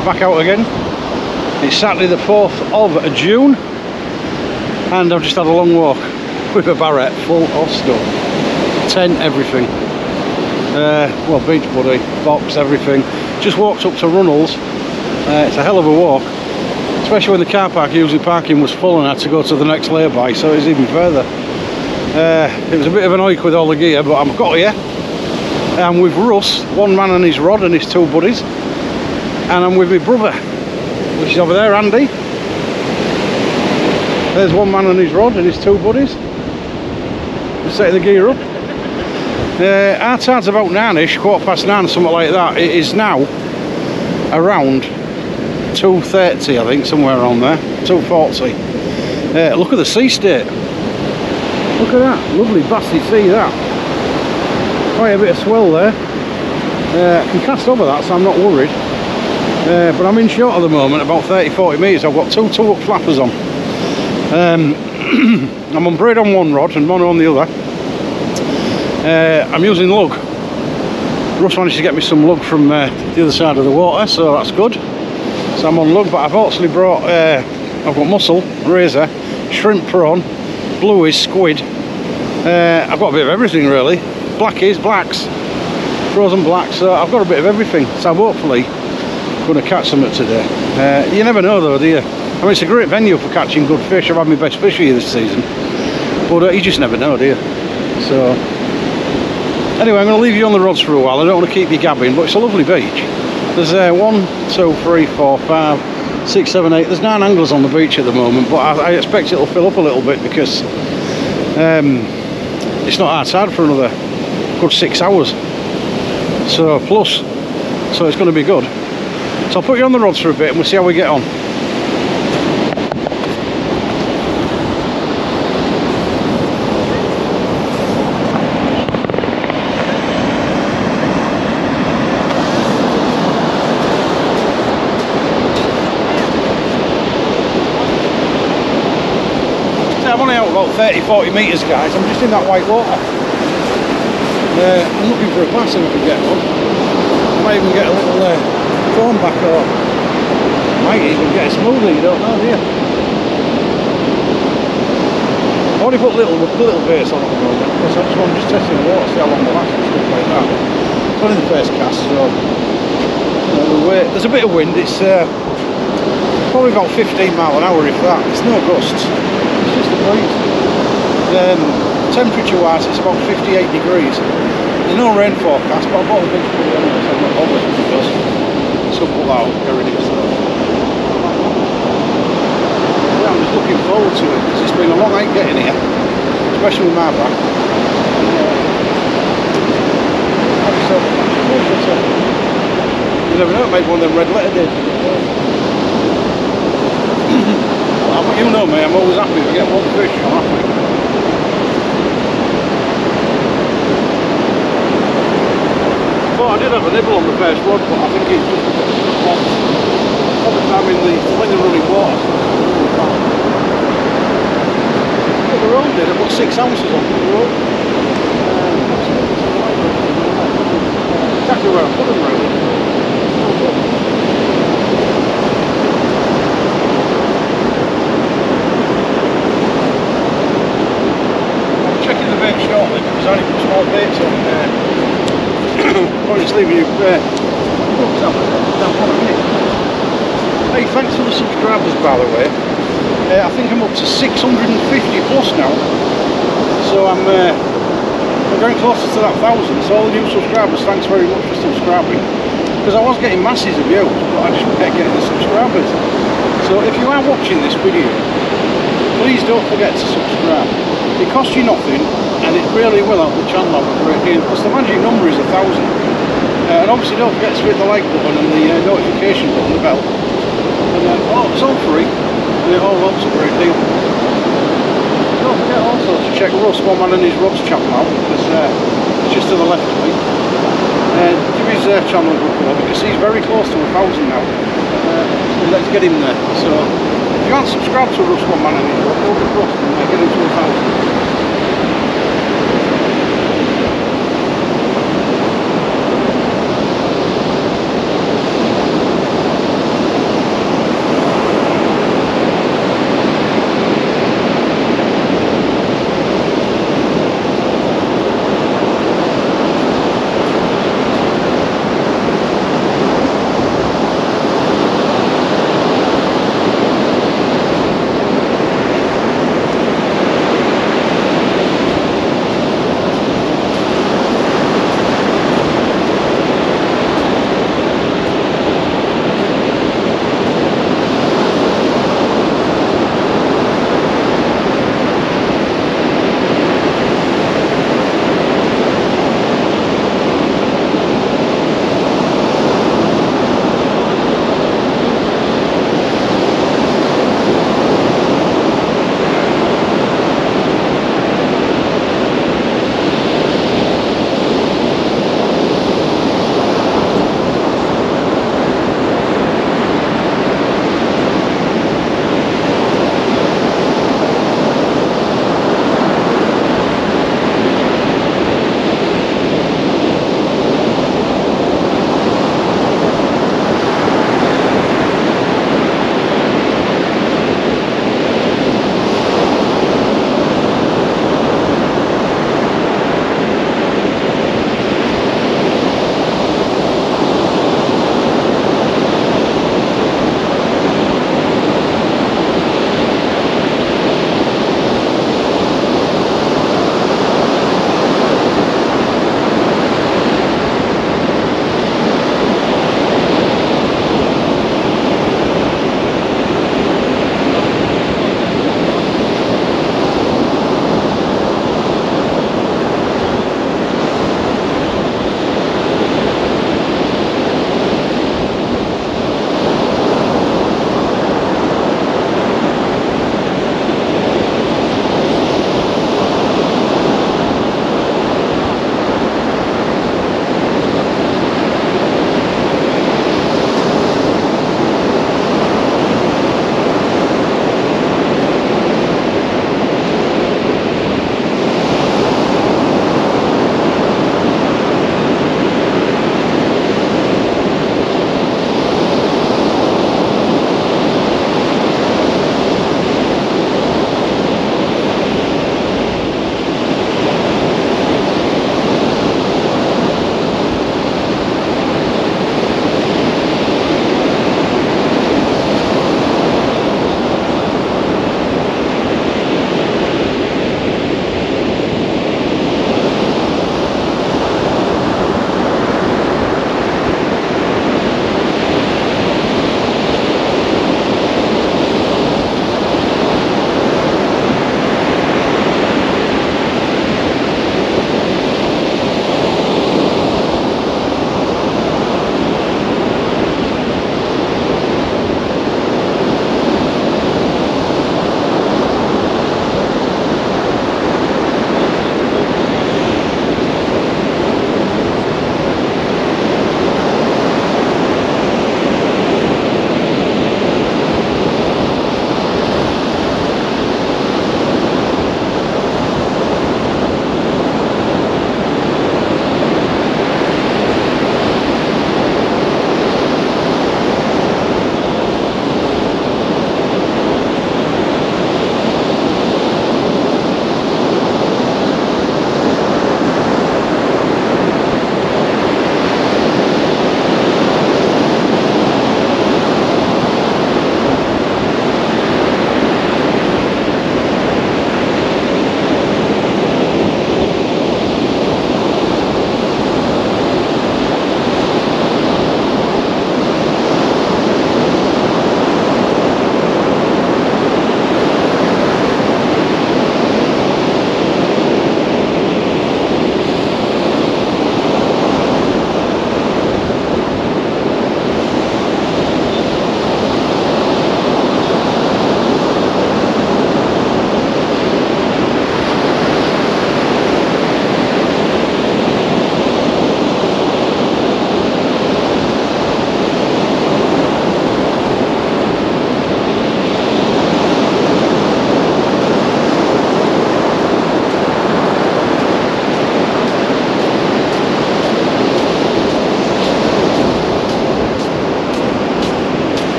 we're back out again. It's Saturday the 4th of June and I've just had a long walk with a barrette full of stuff. Tent, everything. Well, beach buddy, box, everything. Just walked up to Runnels. It's a hell of a walk, especially when the car park usually parking was full and I had to go to the next lay-by, so it was even further. It was a bit of an hike with all the gear, but I've got here. I'm with Russ, one man and his rod and his two buddies, and I'm with my brother, which is over there, Andy. There's one man and his rod and his two buddies. Just setting the gear up. Our time's about 9ish, 9:15, something like that. It is now around 2:30, I think, somewhere around there, 2:40. Look at the sea state. Look at that, lovely bassy sea, that. Quite a bit of swell there. I can cast over that, so I'm not worried. But I'm in short at the moment, about 30-40 metres. I've got two up flappers on. I'm on braid on one rod and mono on the other. I'm using lug. Russ managed to get me some lug from the other side of the water, so that's good. So I'm on lug, but I've actually brought, I've got mussel, razor, shrimp prawn, blueies, squid. I've got a bit of everything really. Blackies, blacks, frozen blacks, so I've got a bit of everything. So I'm hopefully going to catch some today. You never know though, do you? I mean, it's a great venue for catching good fish. I've had my best fish here this season. But you just never know, do you? So, anyway, I'm going to leave you on the rods for a while. I don't want to keep you gabbing, but it's a lovely beach. There's 1, 2, 3, 4, 5, 6, 7, 8. There's 9 anglers on the beach at the moment, but I expect it'll fill up a little bit because it's not outside for another good 6 hours. So, plus. So it's going to be good. So I'll put you on the rods for a bit and we'll see how we get on. I'm only out about 30-40 metres, guys. I'm just in that white water. I'm looking for a bass if I can get one. I might even get a little phone back, or might even get a smoothie, you don't know, do you? I only put little baits on at the moment because I just want to testing the water, see how long the last and stuff like that. It's only the first cast, so we'll wait. There's a bit of wind. It's probably about 15 mile an hour, if that. It's no gusts. It's just a breeze. Temperature wise, it's about 58 degrees. There's no rain forecast, but I bought a big hoodie anyway, so I'm not bothered if it does. So pull out, get rid of it. Yeah, I'm just looking forward to it because it's been a long hike getting here, especially with my back. You never know, it might be one of them red letter days. But you know me, I'm always happy to get one fish. I'm happy. I did have a nibble on the first rod, but I think it's just a bit hot. Obviously when they're running water. But the road did, I put 6 ounces on the road. Exactly where I put them really. I'm checking the bait shortly because I only put small baits on there. Probably just leaving you hey, thanks for the subscribers, by the way. I think I'm up to 650 plus now, so I'm getting closer to that 1,000. So all the new subscribers, thanks very much for subscribing, because I was getting masses of views but I just kept getting the subscribers. So if you are watching this video, please don't forget to subscribe. It costs you nothing and it really will help the channel out a great deal, because the magic number is 1,000. And obviously don't forget to hit the like button and the notification button, the bell. And it's all free and it all helps a great deal. Don't forget also to check Russ, one man and his rods channel out, because it's just to the left of me. Give his channel a good go because he's very close to 1,000 now. So let's get him there. So if you aren't subscribed to Russ, one man and his rods, go to Russ and get him to 1,000.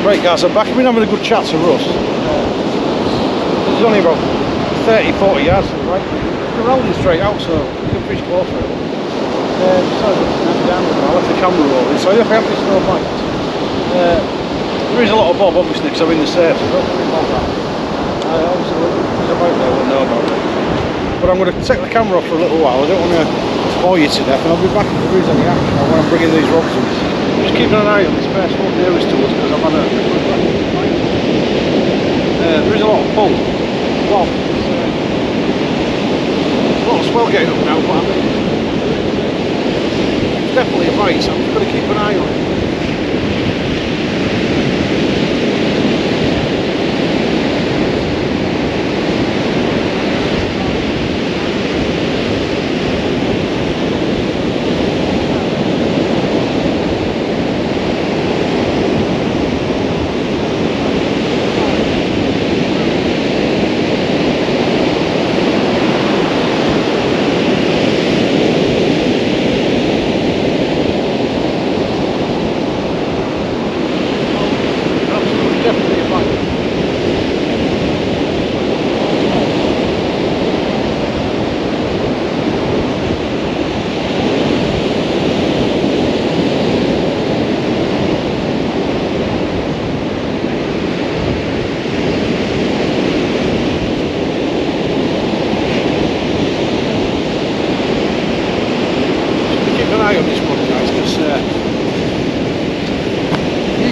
Right guys, I'm back. I've been having a good chat to Russ. There's only about 30-40 yards to the right. We're rolling straight out, so we can fish closer. I left the camera rolling, so if I have this no bite. There is a lot of bob obviously because I'm in the surf, so don't worry about that. Obviously there's a boat there, we'll know about it. But I'm going to take the camera off for a little while. I don't want to bore you to death, and I'll be back if there is any action when I'm bringing these rods in. Just keeping an eye on this first one nearest to us because I've had a there is a lot of pull. Well, there's a lot of swell getting up now, but I mean, it's definitely a bite, so I'm just going to keep an eye on it.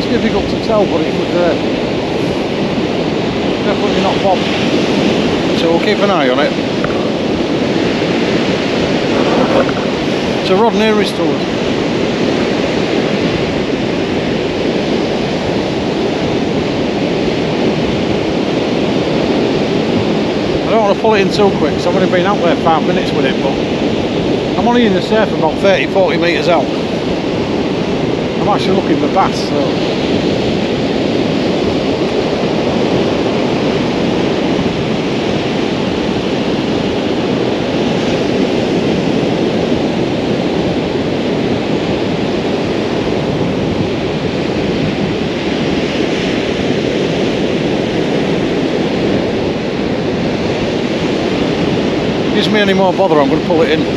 Difficult to tell, but it would definitely not bob. So we'll keep an eye on it. It's a rod nearest to us. I don't want to pull it in too quick because I've only been out there 5 minutes with it, but I'm only in the surf about 30-40 metres out. I'm actually looking for bass, so gives me any more bother, I'm going to pull it in. Even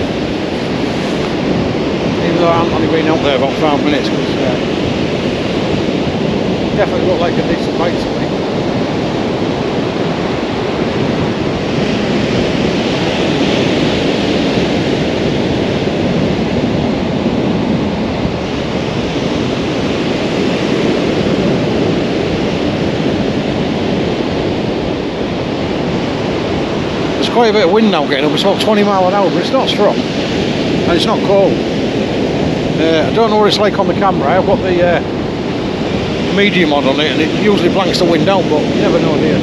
though I haven't only been out there about 5 minutes, because definitely look like a decent bite to me. There's quite a bit of wind now getting up, it's about 20 mile an hour, but it's not strong and it's not cold. I don't know what it's like on the camera. I've got the medium on it and it usually blanks the wind out, but you never know, do you?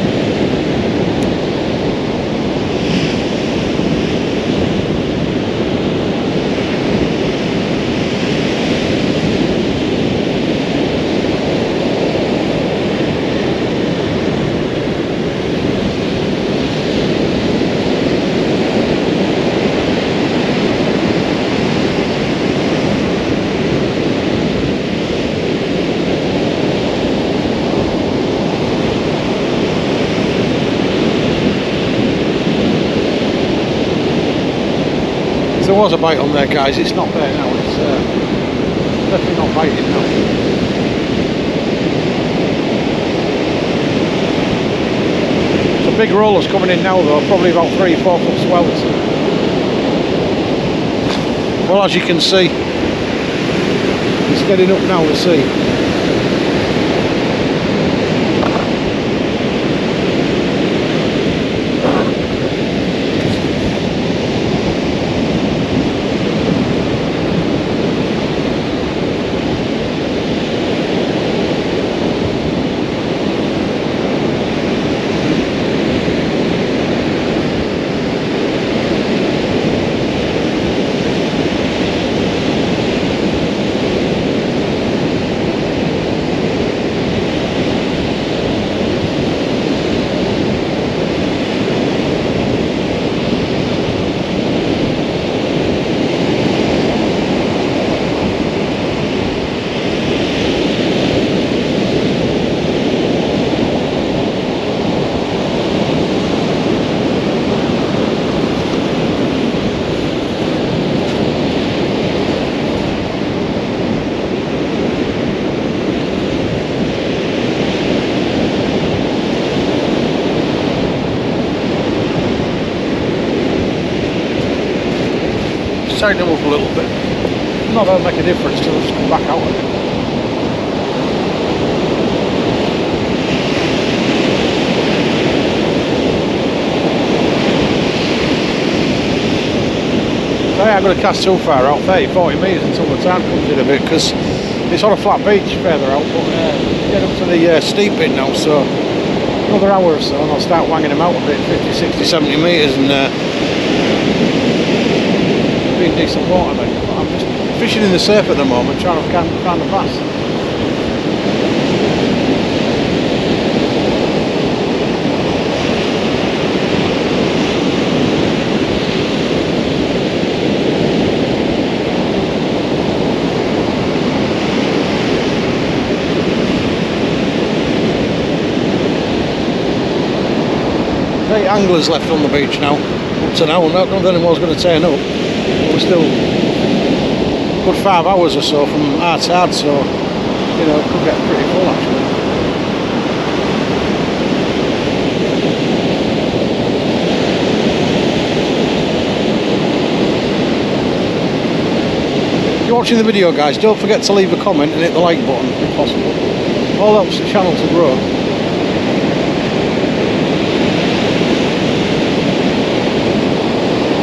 There was a bite on there, guys. It's not there now. It's definitely not biting now. It's a big roller's coming in now, though. Probably about 3-4 foot swells. Well, as you can see, it's getting up now to sea. tighten them up a little bit. Not that it'll make a difference till I just come back out of it. So yeah, I'm going to cast too far out, 30-40 metres until the tide comes in a bit, because it's on a flat beach further out, but get up to the steep bit now, so another hour or so and I'll start wanging them out a bit, 50, 60, 70 metres, and be in decent water then. I'm just fishing in the surf at the moment, trying to find the bass. Eight anglers left on the beach now. Up to now, not that anyone's going to turn up. We're still a good 5 hours or so from our tide, so you know, it could get pretty full actually. If you're watching the video, guys, don't forget to leave a comment and hit the like button if possible. All helps the channel to grow.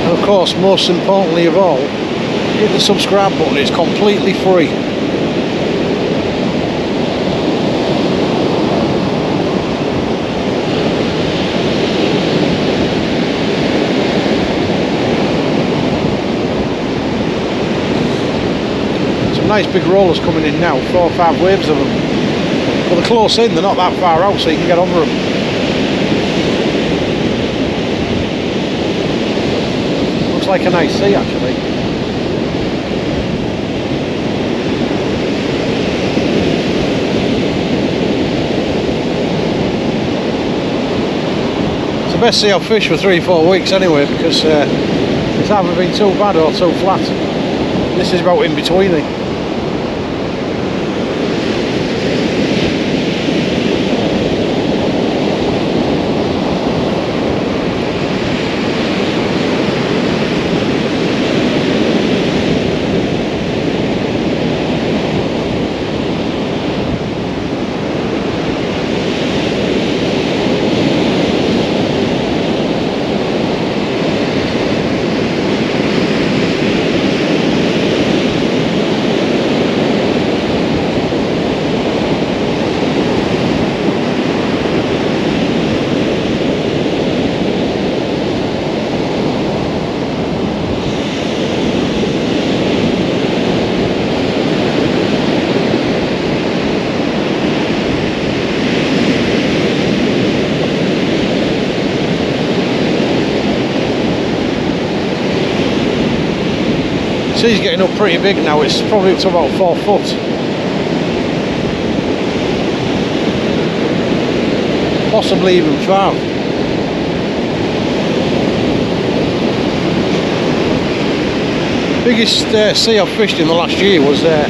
And of course, most importantly of all, hit the subscribe button. It's completely free. Some nice big rollers coming in now, 4 or 5 waves of them. But they're close in, they're not that far out, so you can get over them. Like a nice sea actually. It's the best sea I've fished for 3-4 weeks anyway, because it's either been too bad or too flat. This is about in between. Sea's getting up pretty big now, it's probably up to about 4 foot. Possibly even 5. Biggest sea I've fished in the last year was at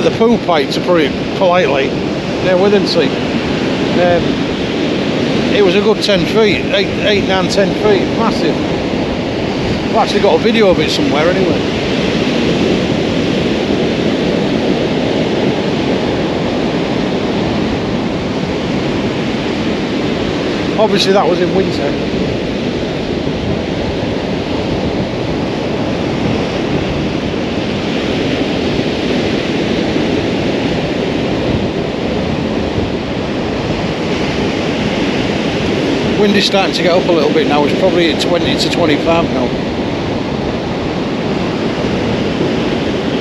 the pool pipe, to put it politely, near Withensea. It was a good 10 feet, 8, 9, 10 feet, massive. I've actually got a video of it somewhere anyway. Obviously that was in winter. Wind is starting to get up a little bit now, it's probably at 20 to 25 now.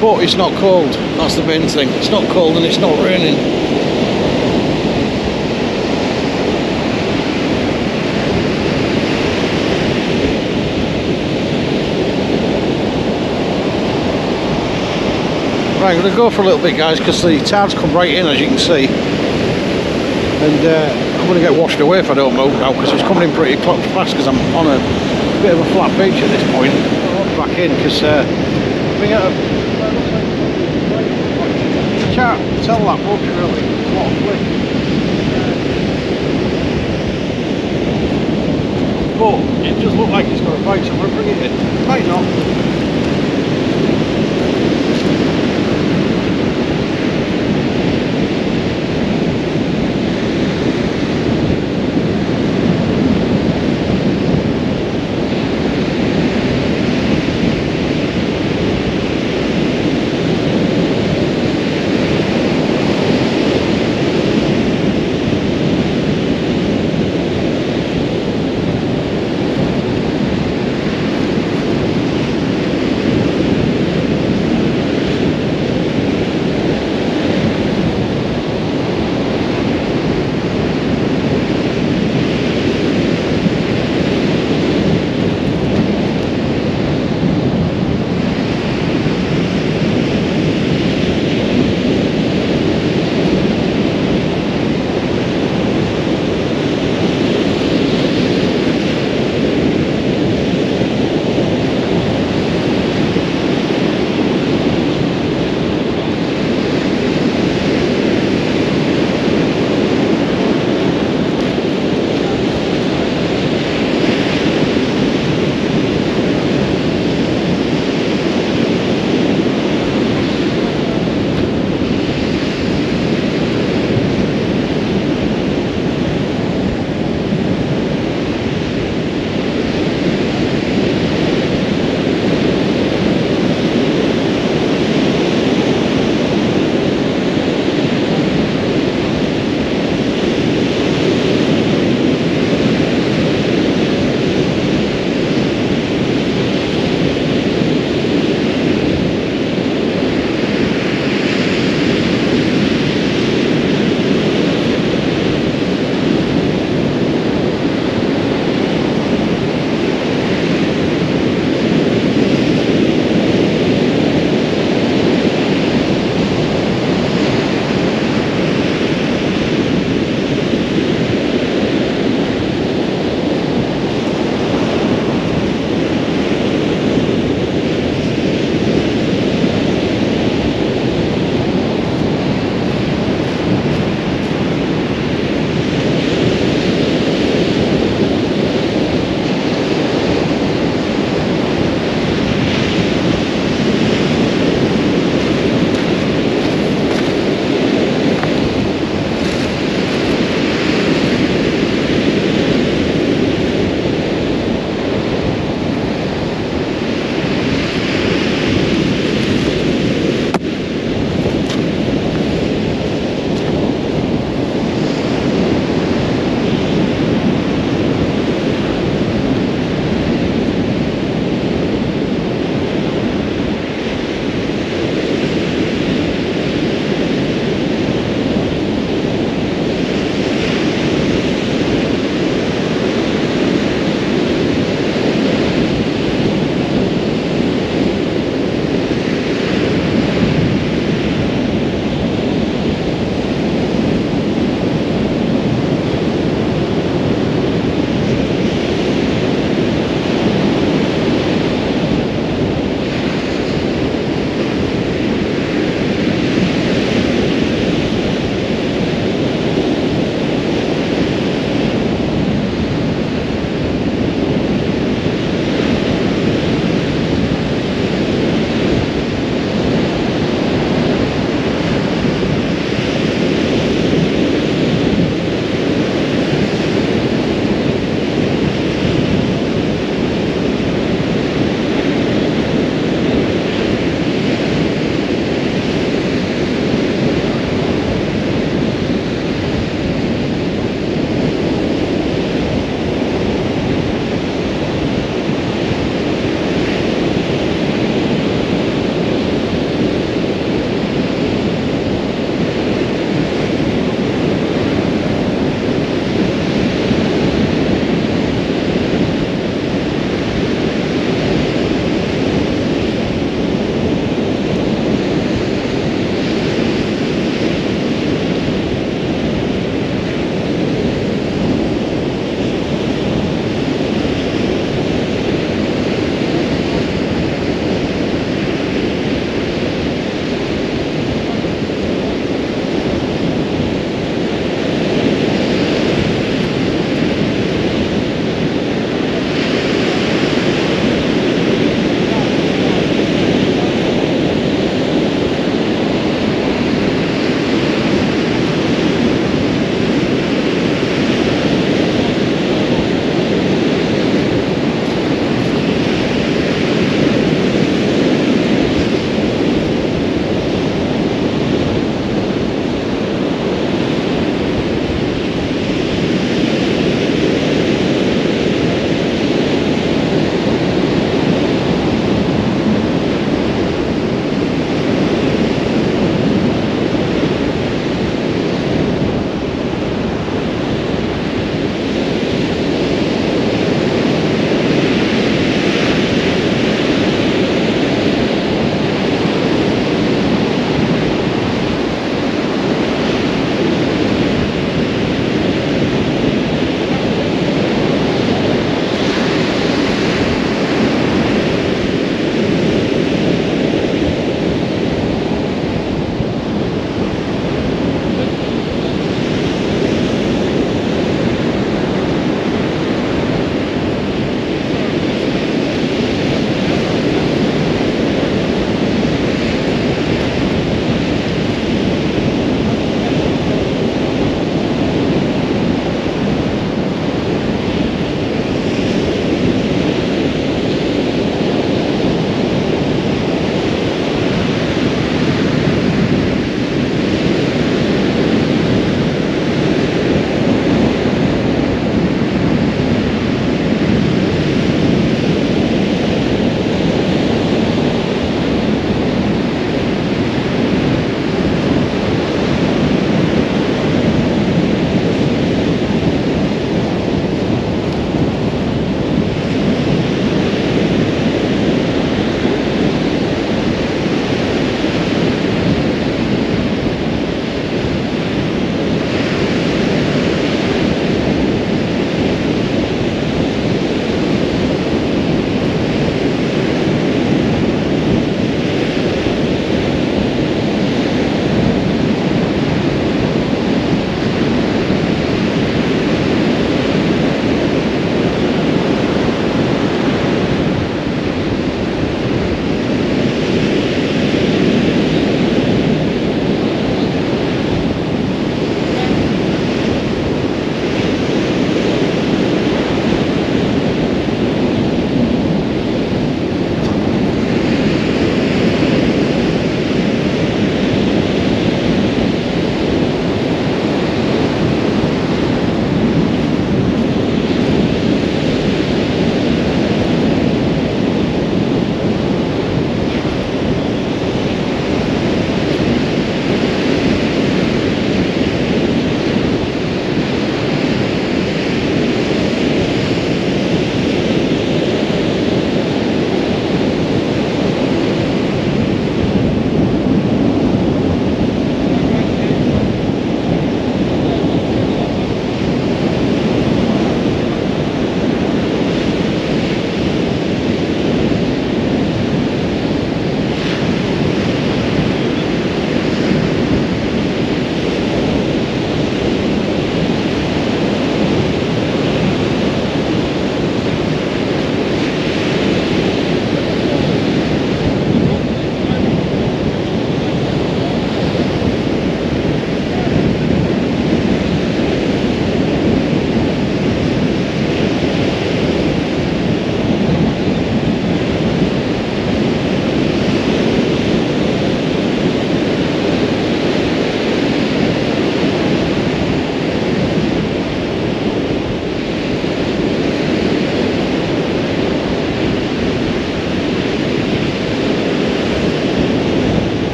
But it's not cold, that's the main thing. It's not cold and it's not raining. Right, I'm going to go for a little bit, guys, because the tide's come right in, as you can see, and I'm going to get washed away if I don't move now, because it's coming in pretty fast, because I'm on a bit of a flat beach at this point. I'll walk back in, because we get a... I can't tell that much really, it's a lot of flick. But it does look like it's got a bite, so I'm going to bring it in. Might not.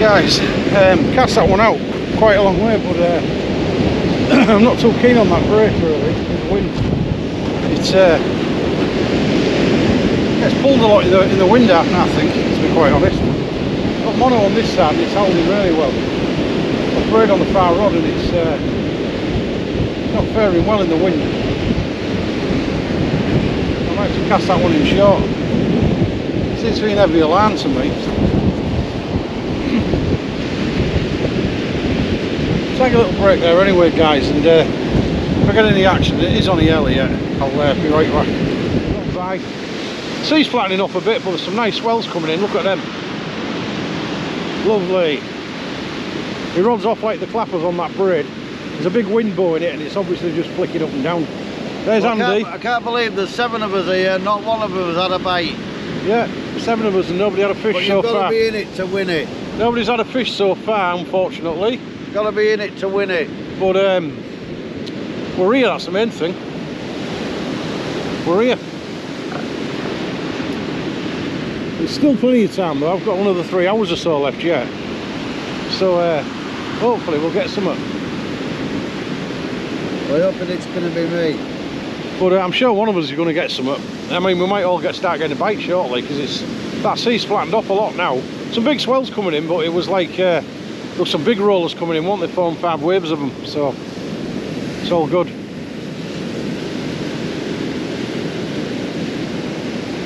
guys, cast that one out quite a long way, but I'm not too keen on that break really, with the wind. It's pulled a lot in the wind out now, I think, to be quite honest. Got mono on this side and it's holding really well. Got braid on the far rod and it's not faring well in the wind. I might have to cast that one in short. It seems to be an heavy alarm to me. Take a little break there anyway, guys, and if I get any action, it is only early yet, I'll be right back. Bye. Sea's flattening off a bit, but there's some nice swells coming in. Look at them. Lovely. It rods off like the clappers on that braid. There's a big wind blowing it and it's obviously just flicking up and down. There's Andy. I can't believe there's 7 of us here, not one of us had a bite. Yeah, 7 of us and nobody had a fish so far. You've got to be in it to win it. Nobody's had a fish so far, unfortunately. You've got to be in it to win it. But we're here, that's the main thing. We're here. There's still plenty of time though. I've got another 3 hours or so left yet. So hopefully we'll get some. I'm hoping it's going to be me. But I'm sure one of us is going to get some. I mean, we might all start getting a bite shortly because that sea's flattened off a lot now. Some big swells coming in, but it was like there were some big rollers coming in, weren't there? 4 and 5 waves of them, so it's all good.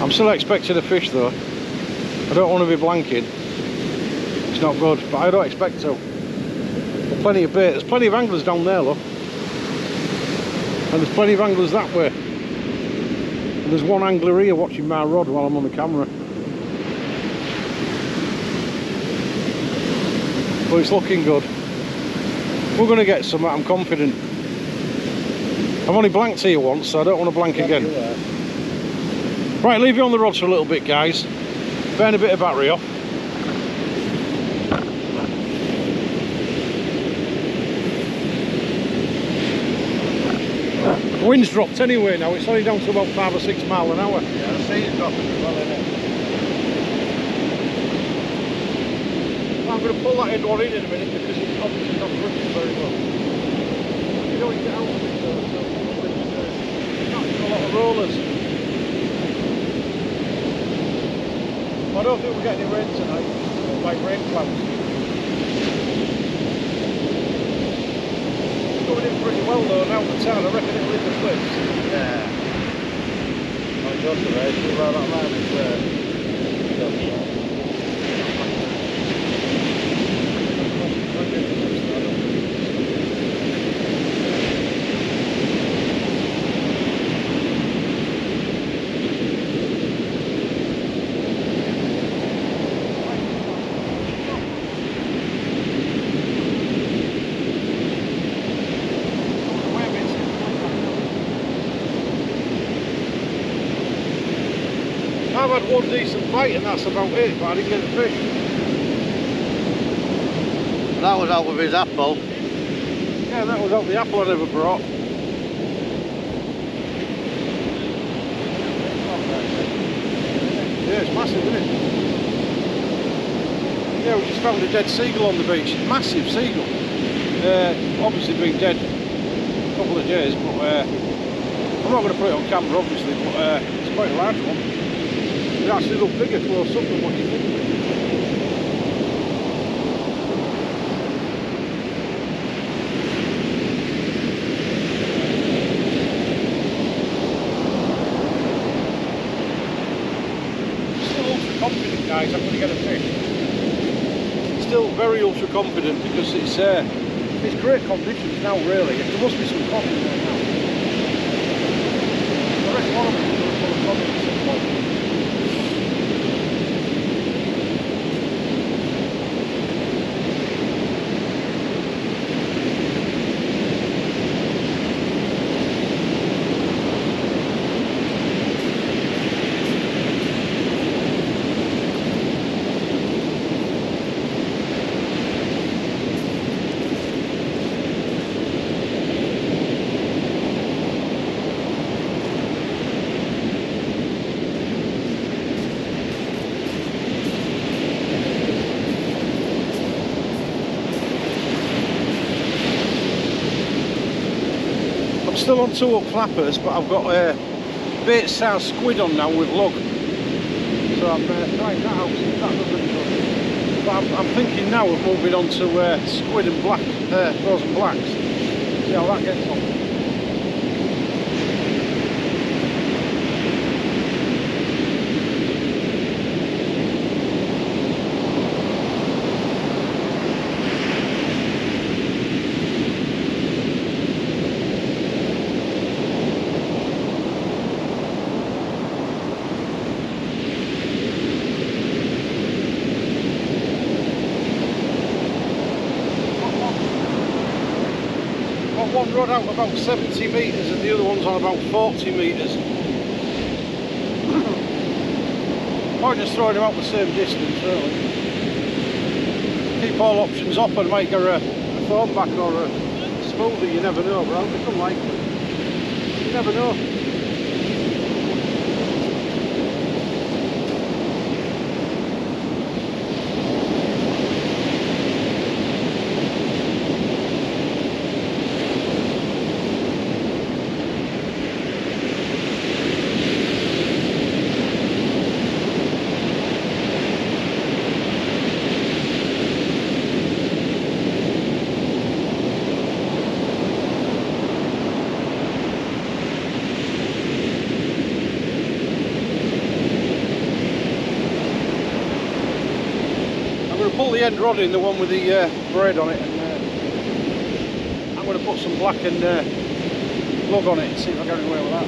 I'm still expecting a fish though. I don't want to be blanking. It's not good, but I don't expect to. But plenty of bait. There's plenty of anglers down there, look. And there's plenty of anglers that way. And there's one angler here watching my rod while I'm on the camera. But it's looking good. We're going to get some, I'm confident. I've only blanked here once, so I don't want to blank again. Right, leave you on the rods for a little bit, guys. Burn a bit of battery off. The wind's dropped anyway now, it's only down to about 5 or 6 miles an hour. Yeah, the sea's dropping as well, isn't it? I'm going to pull that end one in a minute because it's obviously not working very well. You don't get out of it though, so it's not a lot of rollers. I don't think we'll get any rain tonight, like rain clouds. Coming in pretty well though now the town, I reckon it'll hit the cliffs. Yeah. I got the race, see where that line is there. I've had one decent bite and that's about it, but I didn't get a fish. That was out of his apple. Yeah, that was out the apple I never brought. Yeah, it's massive, isn't it? Yeah, we just found a dead seagull on the beach. Massive seagull. Obviously been dead a couple of days, but I'm not going to put it on camera obviously, but it's quite a large one. It actually looks bigger close up than what you think. Still ultra confident, guys, I'm going to get a fish. Still very ultra confident because it's great conditions now really. There must be some cod in there now. I reckon one of them is going to pull a cod in at some point. still on 2-hook flappers, but I've got bait size squid on now with lug. So I'm trying that out, see if that does any good. But I'm thinking now of moving on to squid and black, frozen blacks. See how that gets on. One rod out about 70 metres and the other one's on about 40 metres. Or just throwing them out the same distance really. Keep all options up and might get a foam back or a smoothie, you never know, but it's unlikely. You never know. Pull the end rod in, the one with the braid on it, and I'm going to put some black and lug on it and see if I get away with that.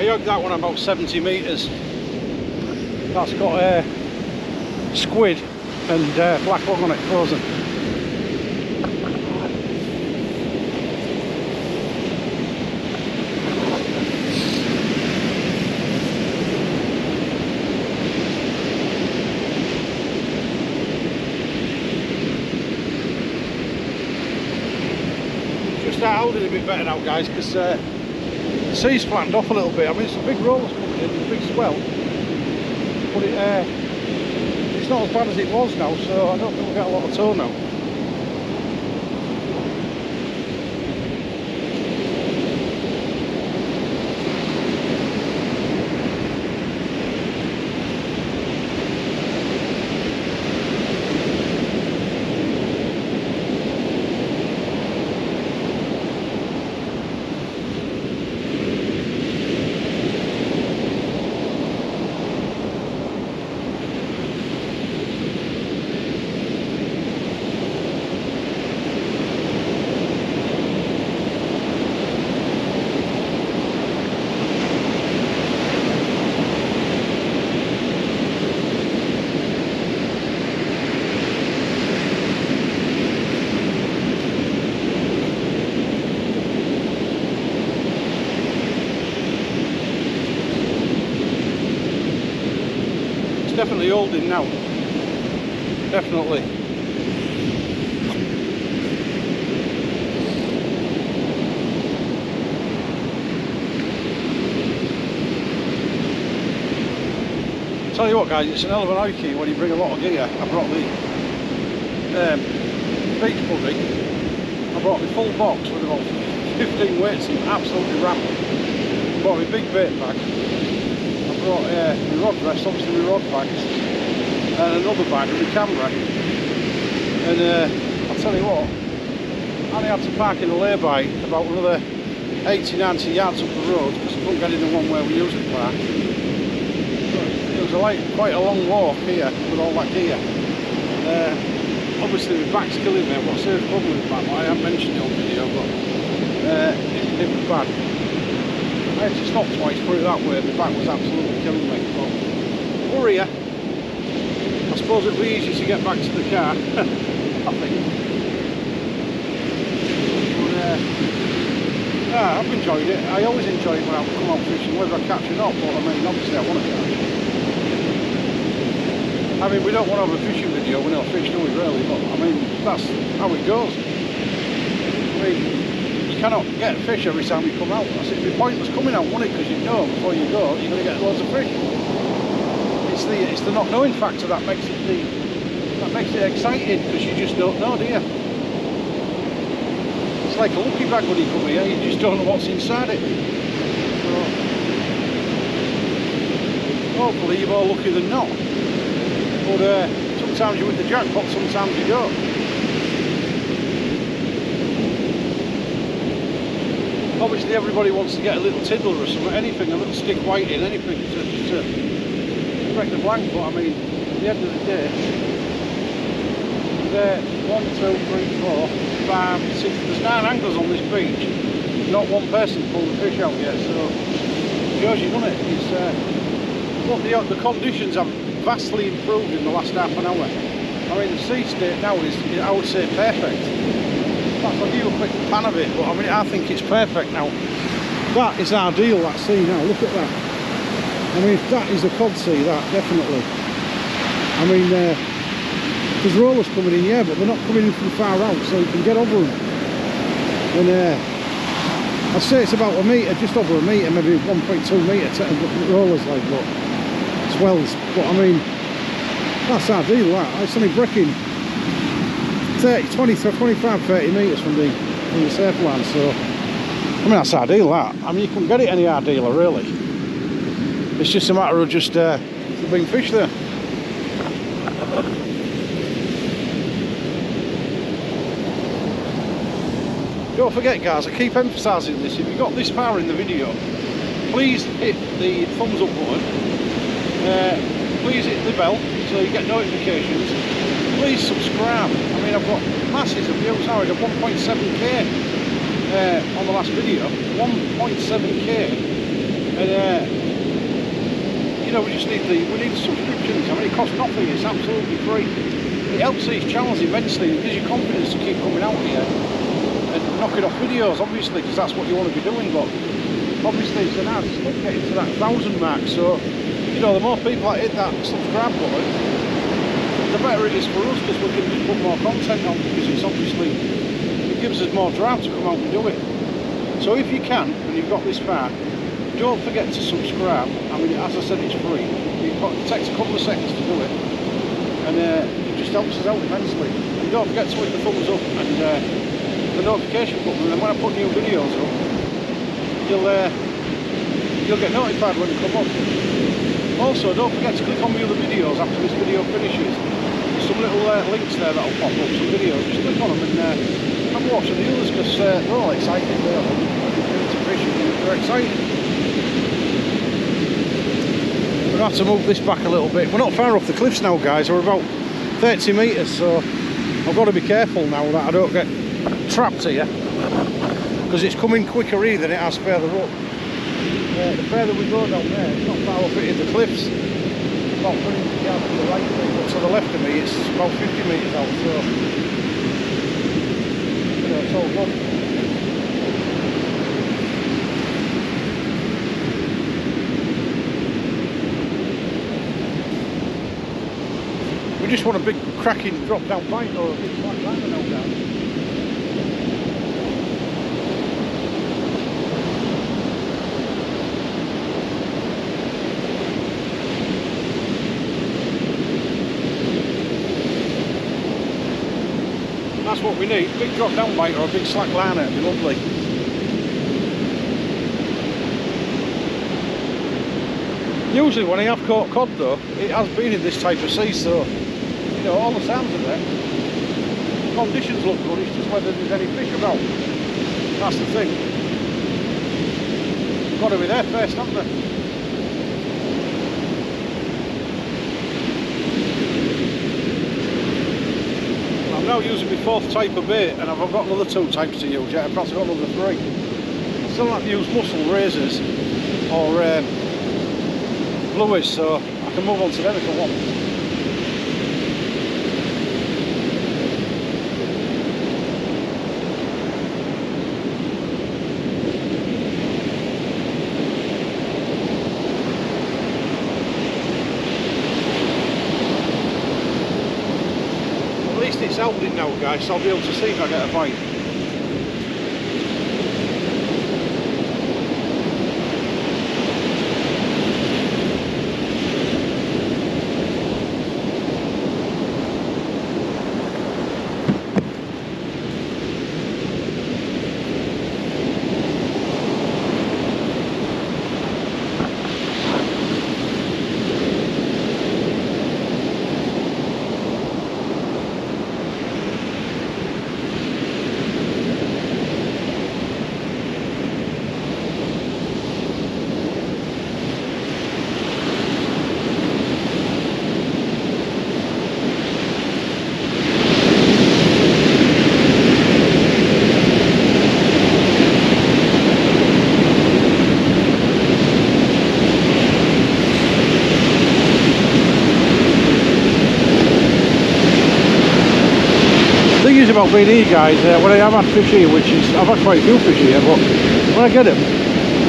yogged that one about 70 metres. That's got squid and black lug on it, frozen. Just start holding a bit better now, guys, because the sea's flattened off a little bit. I mean, some big rollers coming in, a big swell, but it's not as bad as it was now, so I don't think we'll get a lot of tow now. Definitely holding now, definitely. Tell you what, guys, it's an hell of an hike when you bring a lot of gear. I brought the beach buggy, I brought my full box with about 15 weights in, absolutely rammed. I brought my big bait bag. I brought my rod rest, obviously my rod bags, and another bag with my camera. And I'll tell you what, I only had to park in a lay-by about another 80-90 yards up the road because I couldn't get in the one where we usually park. It was quite a long walk here with all that gear. Obviously my back's killing me. I've got a serious problem with my back. I haven't mentioned it on video, but it was bad. I had to stop twice, put it that way. My back was absolutely killing me. But worry ya. I suppose it'll be easy to get back to the car. I think. But, I've enjoyed it. I always enjoy it when I come out fishing, whether I catch or not. But I mean, obviously I want to catch. I mean, we don't want to have a fishing video when I fish, do we, really? But I mean, that's how it goes. I mean, you cannot get fish every time you come out. It'd be pointless coming out, wouldn't it? Because you know before you go you're going to get loads of fish. It's the not knowing factor that makes it exciting, because you just don't know, do you? It's like a lucky bag when you come here, you just don't know what's inside it. So, hopefully you're more lucky than not. But sometimes you win the jackpot, sometimes you don't. Obviously everybody wants to get a little tiddler or something, anything, a little stick whiting, anything to break the blank. But I mean, at the end of the day, there 1, 2, 3, 4, 5, 6, there's 9 anglers on this beach. Not one person pulled the fish out yet, so it shows you, doesn't it? It's look, the conditions have vastly improved in the last half an hour. I mean, the sea state now is, I would say, perfect. I'll give you a quick pan of it, but I mean, I think it's perfect now. That is ideal, that sea now, look at that. I mean, that is a cod sea, that, definitely. I mean, there's rollers coming in, yeah, but they're not coming in from far out, so you can get over them. And I'd say it's about a metre, just over a metre, maybe 1.2 metre rollers like, but swells. But I mean, that's ideal, that. It's only breaking 25, 30 metres from the safe line, so I mean, that's ideal, that. I mean, you couldn't get it any idealer, really. It's just a matter of just being fish there. Don't forget, guys, I keep emphasising this, if you got this far in the video, please hit the thumbs up button, please hit the bell so you get notifications, please subscribe. I mean, I've got masses of views now. I got 1.7k on the last video, 1.7k, And you know, we need subscriptions. I mean, it costs nothing. It's absolutely free. It helps these channels immensely. It gives you confidence to keep coming out here and knocking off videos, obviously, because that's what you want to be doing. But obviously, it's an ad of getting to that 1,000 mark. So, you know, the more people that hit that subscribe button, the better it is for us, because we can just put more content on, because it's obviously, it gives us more drive to come out and do it. So if you can, and you've got this far, don't forget to subscribe. I mean, as I said, it's free. It takes a couple of seconds to do it, and it just helps us out immensely. And don't forget to hit the thumbs up and the notification button, and when I put new videos up, you'll get notified when they come up. Also, don't forget to click on the other videos after this video finishes. There's some little links there that'll pop up, some videos. Just click on them and have a watch of the others, because they're all exciting. They're exciting. We're going to have to move this back a little bit. We're not far off the cliffs now, guys. We're about 30 metres, so I've got to be careful now that I don't get trapped here, because it's coming quicker here than it has further up. The further we go down there, it's not far off it in the cliffs. About 300 yards to the right of me, but to the left of me it's about 50 metres out, so you know, it's all good. We just want a big cracking drop down bite or a big flat liner now down. That's what we need, big drop down bite or a big slack liner, it'd be lovely. Usually when I have caught cod though, it has been in this type of sea, so you know, all the sounds are there. The conditions look good, it's just whether there's any fish about. That's the thing. Got to be there first, haven't they? I'm now using my 4th type of bait, and I've got another 2 types to use yet. I've perhaps got another 3. I still have to use mussel razors or bluers, so I can move on to them if I want. It's held it now, guys, so I'll be able to see if I get a bite. About being here, guys, when I have had fish here, which is, I've had quite a few fish here, but when I get them,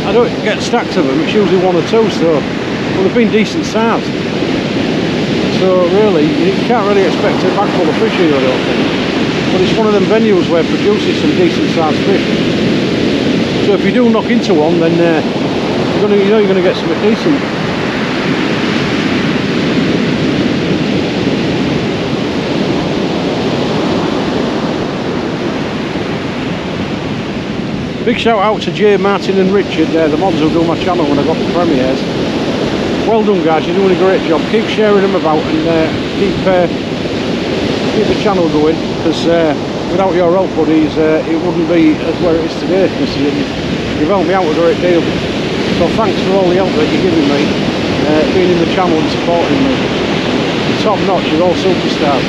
I don't get stacks of them, it's usually 1 or 2, so well, they've been decent size. So really, you can't really expect a bag full of fish here, I don't think. But it's one of them venues where it produces some decent sized fish. So if you do knock into one, then you know you're going to get something decent. Big shout out to Jay, Martin and Richard, the mods who do my channel when I got the premieres. Well done, guys, you're doing a great job. Keep sharing them about and keep the channel going, because without your help, buddies, it wouldn't be as where it is today. You've helped me out a great deal. So thanks for all the help that you're giving me, being in the channel and supporting me. Top notch, you're all superstars.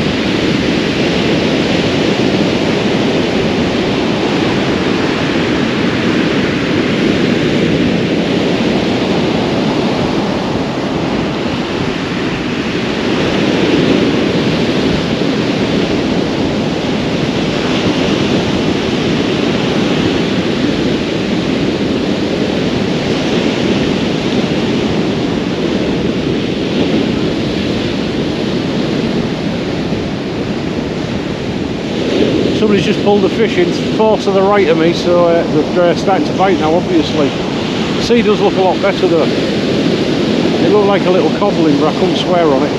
Somebody's just pulled the fish in 4 to the right of me, so they're starting to bite now, obviously. The sea does look a lot better though. It looked like a little codling, but I couldn't swear on it.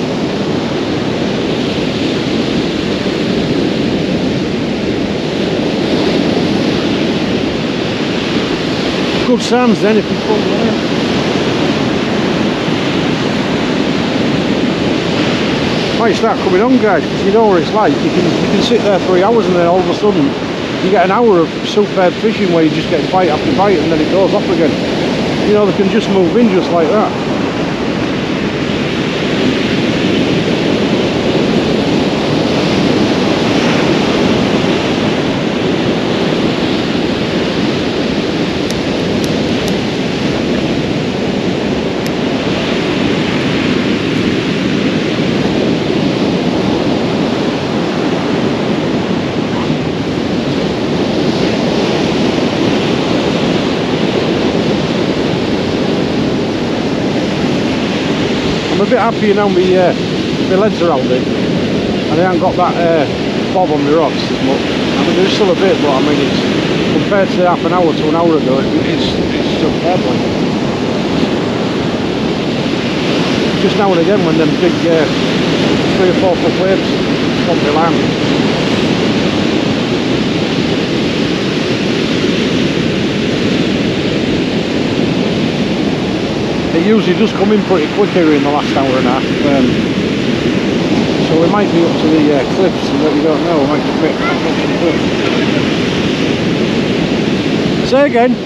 Good sands then if you pull one in. Might start coming on, guys, because you know what it's like. You can sit there 3 hours and then all of a sudden you get an hour of superb fishing where you just get bite after bite and then it goes off again. You know, they can just move in just like that. I'm a bit happier now my legs around it and I haven't got that bob on my rods as much. I mean there's still a bit, but I mean it's compared to half an hour to an hour ago it's superb. Just now and again when them big 3 or 4 foot waves on the land. It usually does come in pretty quick here in the last hour and a half, so we might be up to the cliffs, and we don't know, we might just be up to the cliffs. Say again.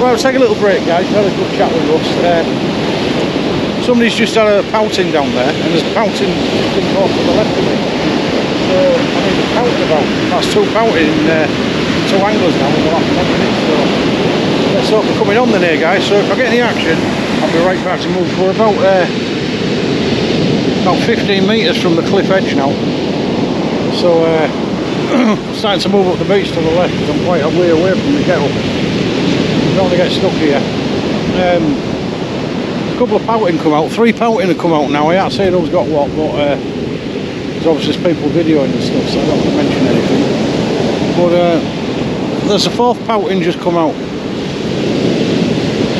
Well, take a little break, guys. We've had a good chat with Russ. Somebody's just had a pouting down there, and there's pouting been caught to the left of me. So, I mean, the pouting about, that's 2 pouting in 2 anglers now in the last 10 minutes. So, let's hope we're coming on then here, guys. So, if I get any action, I'll be right back to move. We're about 15 metres from the cliff edge now. So, I'm starting to move up the beach to the left because I'm quite a way away from the get-up. I don't want to get stuck here. A couple of pouting come out, 3 pouting have come out now. I can't say who's got what, but there's obviously people videoing and stuff, so I don't want to mention anything. But there's a 4th pouting just come out.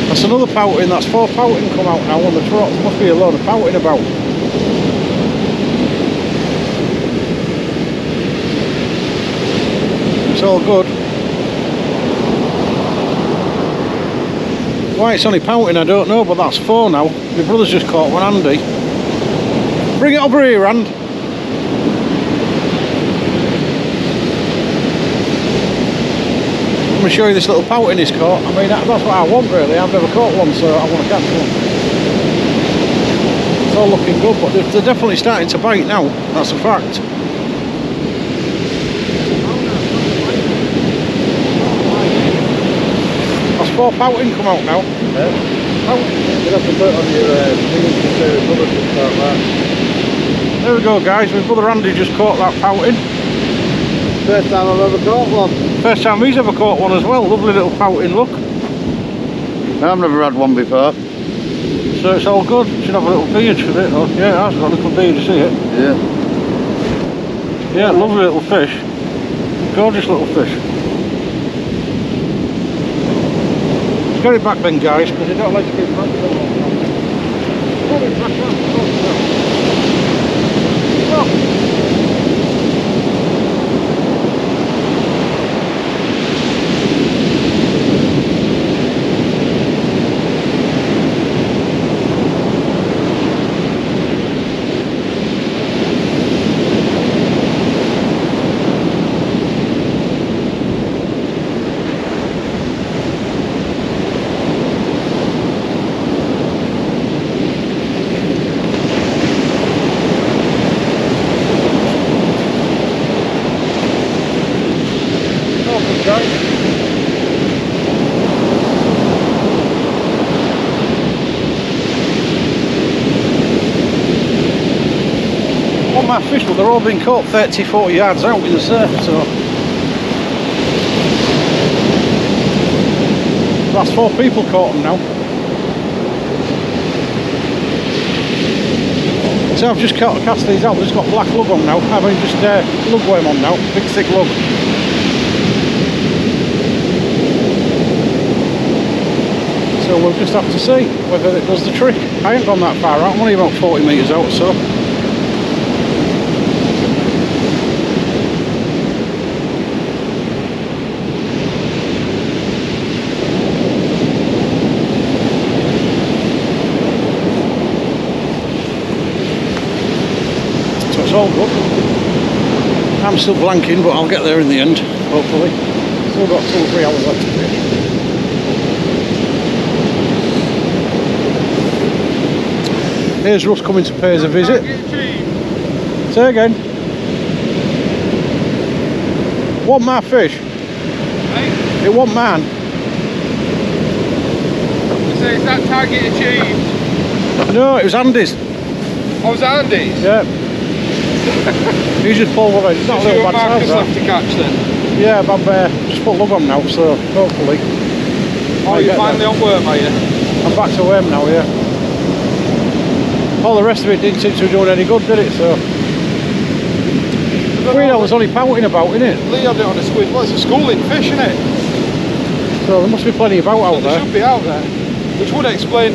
That's another pouting, that's 4 pouting come out now on the trot. There must be a load of pouting about. It's all good. Why it's only pouting I don't know, but that's 4 now. My brother's just caught one, Andy. Bring it over here, Rand. I'm going to show you this little pouting he's caught. I mean, that's what I want really. I've never caught one, so I want to catch one. It's all looking good, but they're definitely starting to bite now. That's a fact. That's 4 pouting come out now. Yeah. You'll have to put it on your thing to say the brother just caught that. There we go, guys. My brother Andy just caught that pouting. First time I've ever caught one. First time he's ever caught one as well. Lovely little pouting, look. I've never had one before. So it's all good. Should have a little beard for it. Oh, yeah, it has got a little beard, you see it? Yeah. Yeah, lovely little fish. Gorgeous little fish. Let's get it back then, guys, because they don't like to keep back so long. Pull it back up. My fish, but they're all being caught 30-40 yards out in the surf, so that's 4 people caught them now. So I've just cast these out. I've just got black lug on now. I've only just lug worm on now, big thick lug. So we'll just have to see whether it does the trick. I ain't gone that far out. I'm only about 40 metres out, so. It's all good. I'm still blanking, but I'll get there in the end, hopefully. Still got 2 or 3 hours left to fish. Here's Russ coming to pay us a visit. Say again. Want my fish? Hey? It want man. So is that target achieved? No, it was Andy's. Oh, was that Andy's? Yeah. You just pull one out. It's not a little bad size, left to catch then? Yeah, but I've just put lug on now, so hopefully. Oh, you're finally on worm, are you? I'm back to worm now, yeah. All the rest of it didn't seem to be doing any good, did it? So Leo was only pouting about, innit? Leo did it on a squid. Well, it's a schooling fish, isn't it? So there must be plenty about out there. There should be out there, which would explain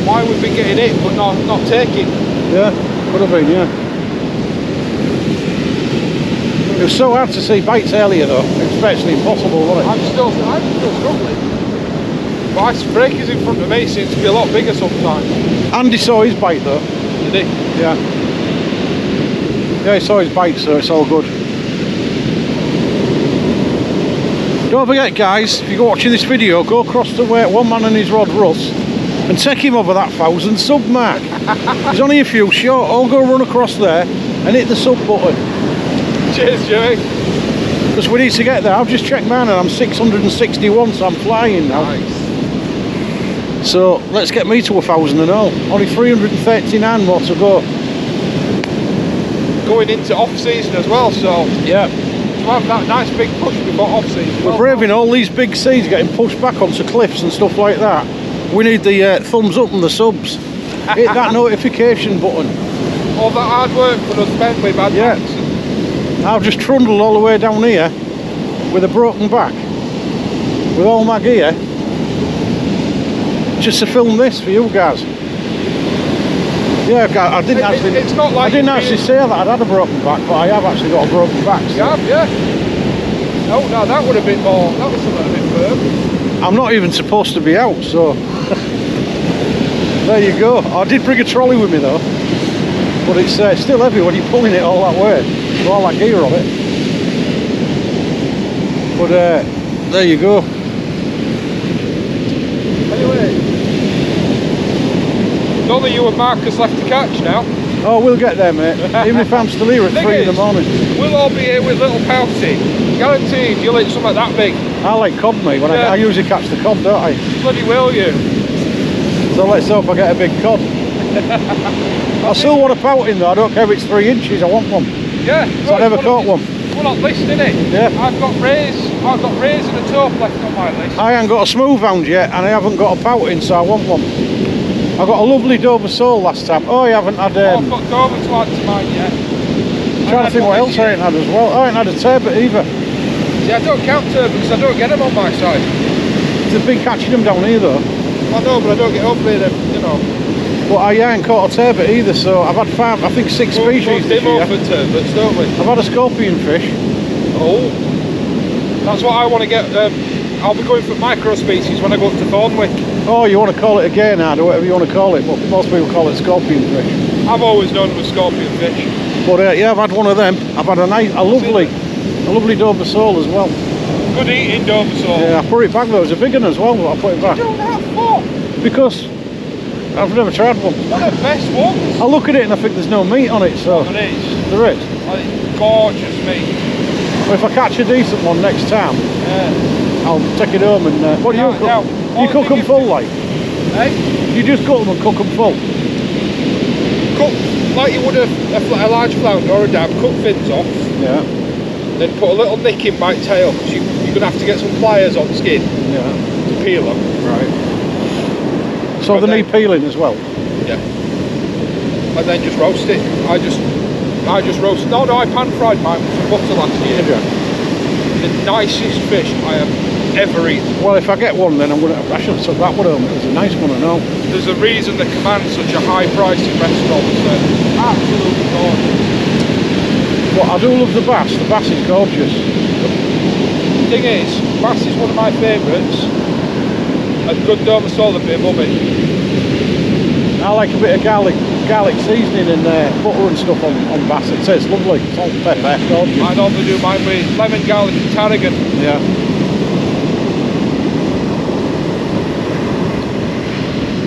why we've been getting it but not taking. Yeah, could have been, yeah. It was so hard to see bites earlier though. It was virtually impossible, wasn't it? I'm still struggling. But ice breakers in front of me seem to be a lot bigger sometimes. Andy saw his bite though. Did he? Yeah. Yeah, he saw his bite, so it's all good. Don't forget, guys, if you're watching this video, go across to where one man and his rod, Russ, and take him over that 1,000 sub mark. There's only a few short. I'll go run across there and hit the sub button. Cheers, Jimmy. Because we need to get there. I've just checked mine and I'm 661, so I'm flying now. Nice. So let's get me to 1,000 and all. Only 339 more to go. Going into off season as well, so Yeah. to have that nice big push before off season. We're braving all these big seas getting pushed back onto cliffs and stuff like that. We need the thumbs up and the subs. Hit that notification button. All that hard work for us men with bad Yeah. backs. I've just trundled all the way down here with a broken back, with all my gear, just to film this for you guys. Yeah, I didn't actually. It's not like I didn't actually say that I'd had a broken back, but I have actually got a broken back. So. Yeah. Oh no, that would have been more. That was a little bit firm. I'm not even supposed to be out, so there you go. I did bring a trolley with me though, but it's still heavy when you're pulling it all that way, with all that gear on it. But there you go. Anyway, only you and Marcus left to catch now. Oh, we'll get there, mate. Even if I'm still here at 3 in the morning. We'll all be here with little pouty. Guaranteed you'll hit something that big. I like cod, mate. When I usually catch the cod, don't I? Bloody will you? So let's hope I get a big cod. I still want a pouting though. I don't care if it's 3 inches. I want one. Yeah. So I never caught one. Well, on list, innit? Yeah. I've got rays and a taupe left on my list. I ain't got a smooth hound yet, and I haven't got a pouting, so I want one. I got a lovely Dover sole last time. Oh, you haven't had. I've got Dover to add to mine yet. Trying to think what else I ain't had as well. I ain't had a turbot either. See, I don't count turbots, I don't get them on my side. They've been catching them down here though. I know, but I don't get up here, you know. But I ain't caught a turbot either, so I've had 5, I think 6 species this year. For turbots, don't we? I've had a scorpion fish. Oh, that's what I want to get. I'll be going for micro species when I go up to Thornwick. Oh, you want to call it a gaynard or whatever you want to call it, but most people call it scorpion fish. I've always known them as scorpion fish. But yeah, I've had one of them. I've had a lovely Dover sole as well. Good eating Dover sole. Yeah, I put it back though. It was a big one as well, but I put it back. What do that for? Because I've never tried one. One of the best ones. I look at it and I think there's no meat on it, so. There is. There is. It's gorgeous meat. Well, if I catch a decent one next time, I'll take it home and. What do you cook? You cook them full, like? Eh? You just cook them and cook them full? Cook like you would a large flounder or a dab, cut fins off. Yeah. Then put a little nick in by tail, because you're going to have to get some pliers on skin to peel them. Right. So they need peeling as well? Yeah. And then just roast it. I just roast. No, I pan fried mine with some butter last year. Yeah. The nicest fish I have ever eaten. Well, if I get one, then I should have took that one home. It was a nice one, I know. There's a reason they command such a high price in restaurants. Absolutely gorgeous. Well, I do love the bass. The bass is gorgeous. The thing is, bass is one of my favourites. And good Dover sole would be above it. I like a bit of garlic seasoning and butter and stuff on bass. It tastes lovely. Salt and pepper, gorgeous. I normally do mine with lemon, garlic and tarragon. Yeah.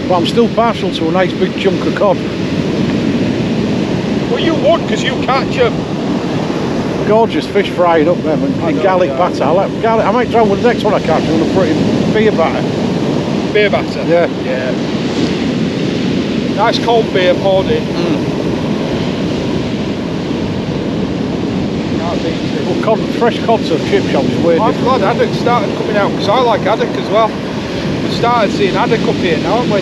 But I'm still partial to a nice big chunk of cod. Well, you would, because you catch them. Gorgeous fish fried up them and garlic batter. I like garlic. I might try one next one I catch with a pretty beer batter. Beer batter? Yeah. Yeah. Nice cold beer poured in. Well, fresh cod to chip shop is weird. I'm glad haddock started coming out, because I like haddock as well. We've started seeing haddock up here now, haven't we?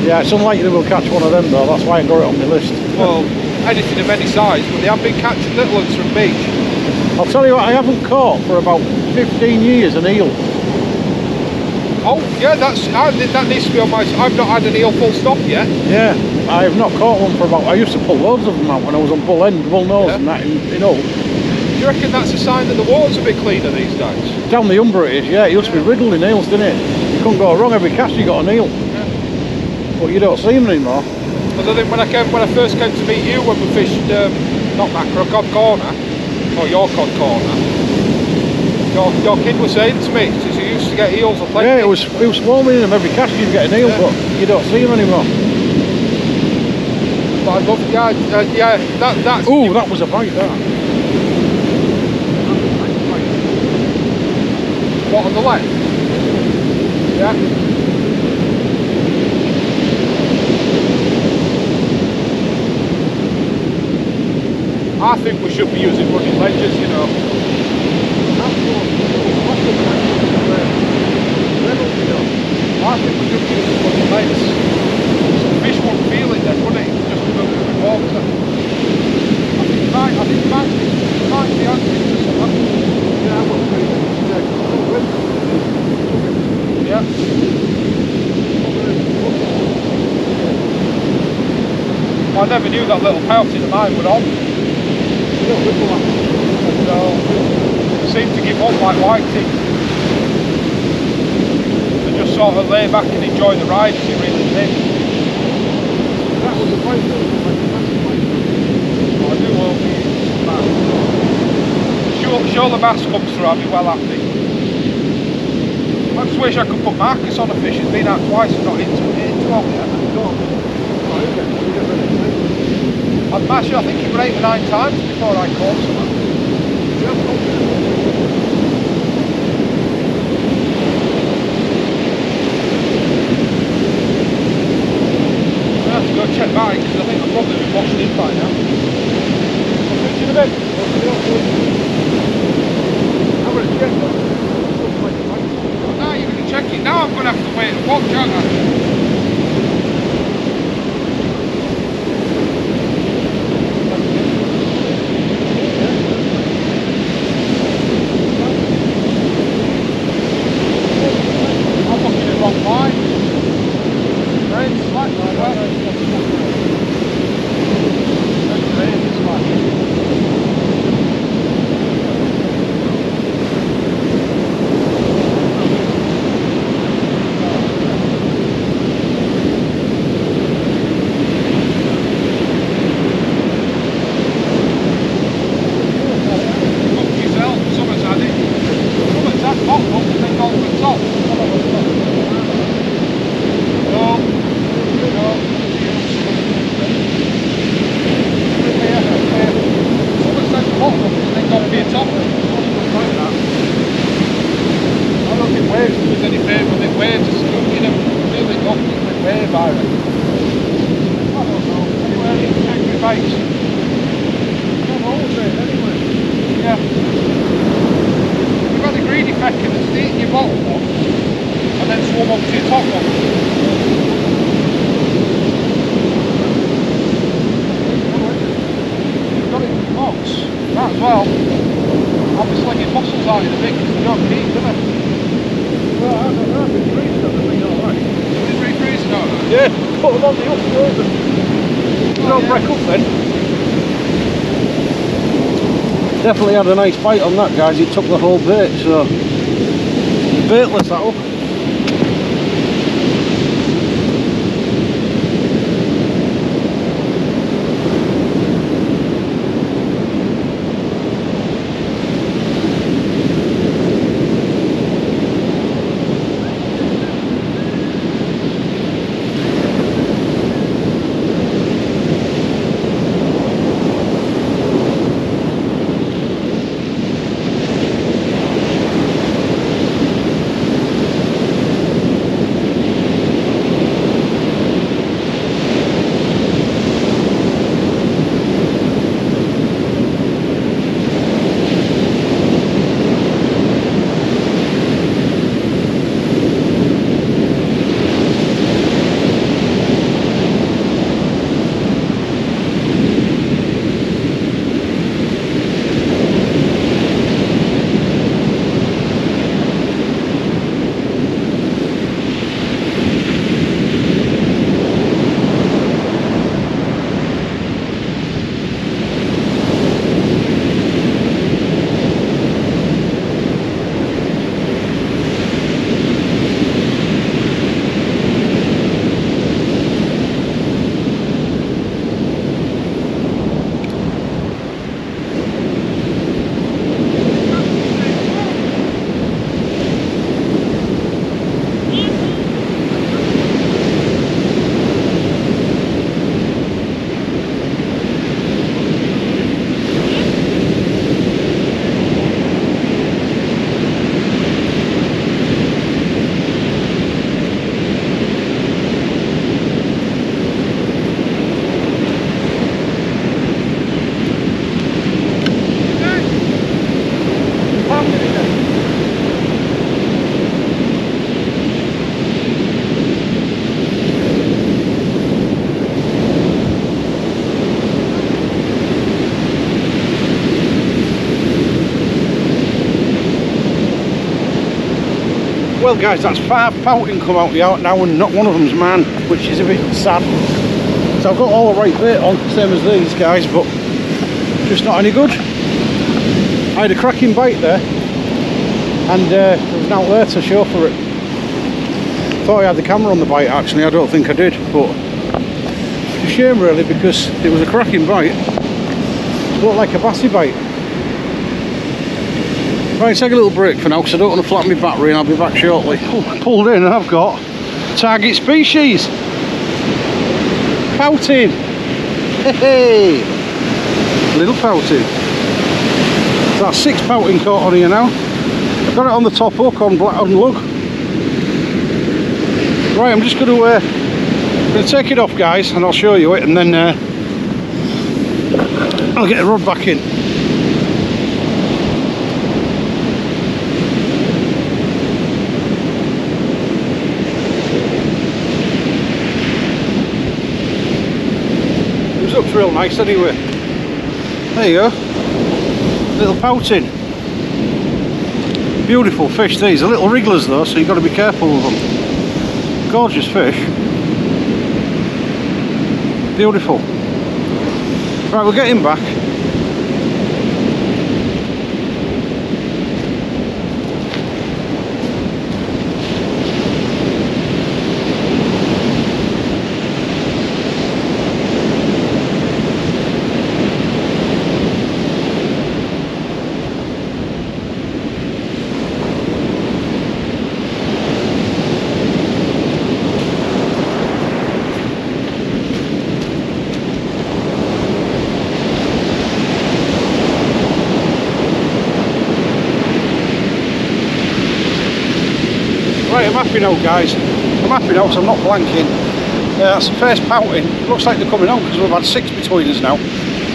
Yeah, it's unlikely we'll catch one of them though. That's why I got it on my list. Well, anything of any size, but they have been catching little ones from beach. I'll tell you what, I haven't caught for about 15 years an eel. Oh, yeah, that needs to be on my... I've not had an eel full stop yet. Yeah, I have not caught one for about... I used to pull loads of them out when I was on Bull End, Bull Nose and that in Hull. Do you reckon that's a sign that the water's a bit cleaner these days? Down the Humber it is, yeah. It used to be riddled in eels, didn't it? You couldn't go wrong, every cast you got an eel. Yeah. But you don't see them anymore. Because I think when I first came to meet you, when we fished, not mackerel, cod corner, or your cod corner, Your kid was saying to me, says you used to get eels a plenty. Yeah, it was swarming in them every cast you'd get an eel, but you don't see them anymore. But I'd love, that's... Ooh, that was a bite, that. What, on the left? Yeah. I think we should be using running ledges, you know. I think we should be using running ledges. Fish won't feel it then, would it? Just because of the water. I think it might be answering to something. Yeah, I wouldn't say that. Yeah. I never knew that little pouting of mine were on. So, seemed to give up like Whitey. And just sort of lay back and enjoy the ride as he really did. That was a fight though. I do hope sure the bass comes through, I'll be well happy. I just wish I could put Marcus on a fish. He's been out twice and not into one yet. I'd mash it, I think it were 8 or 9 times before I caught someone. I have to go check mine because I think I've probably been washed in by now. I'll switch in a bit. I'm going to check that. Now you're going to check it. Now I'm going to have to wait and watch, aren't I? I'm looking at the wrong line. Rain slack like that. Rain slack. Definitely had a nice bite on that, guys. It took the whole bait, so baitless that'll. Well guys, that's 5 pouting come out now and not one of them's man, which is a bit sad. So I've got all the right bait on, same as these guys, but just not any good. I had a cracking bite there, and there was an out there to show for it. Thought I had the camera on the bite actually, I don't think I did, but it's a shame really because it was a cracking bite. It looked like a bassy bite. Right, take a little break for now because I don't want to flatten my battery and I'll be back shortly. Oh, pulled in and I've got target species. Pouting. Hey, little pouting. So that's 6 pouting caught on here now. I've got it on the top hook on Black Lug. Right, I'm just going to take it off guys and I'll show you it, and then I'll get the rod back in. Looks real nice anyway. There you go, little pouting. Beautiful fish these, are little wrigglers though, so you've got to be careful with them. Gorgeous fish, beautiful. Right, we'll get him back. Right, I'm happy now guys, I'm happy now because I'm not blanking. That's the first pouting. Looks like they're coming on because we've had 6 between us now.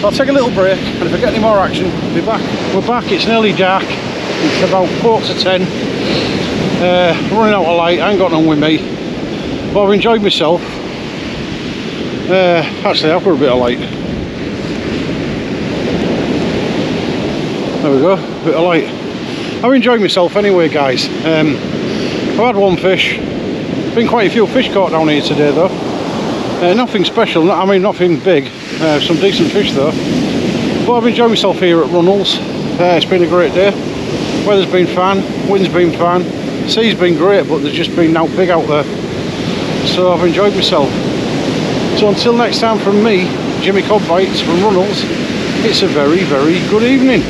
So I'll take a little break, and if I get any more action, I'll be back. We're back, it's nearly dark, it's about 9:45. Running out of light, I ain't got none with me, but I've enjoyed myself. Actually I've got a bit of light. There we go, a bit of light. I've enjoyed myself anyway guys. I've had one fish, been quite a few fish caught down here today though. Nothing special, I mean nothing big, some decent fish though. But I've enjoyed myself here at Runnels. It's been a great day, weather's been fine, wind's been fine, sea's been great, but there's just been out big out there. So I've enjoyed myself. So until next time from me, Jimmy Cod Bites from Runnels, it's a very, very good evening.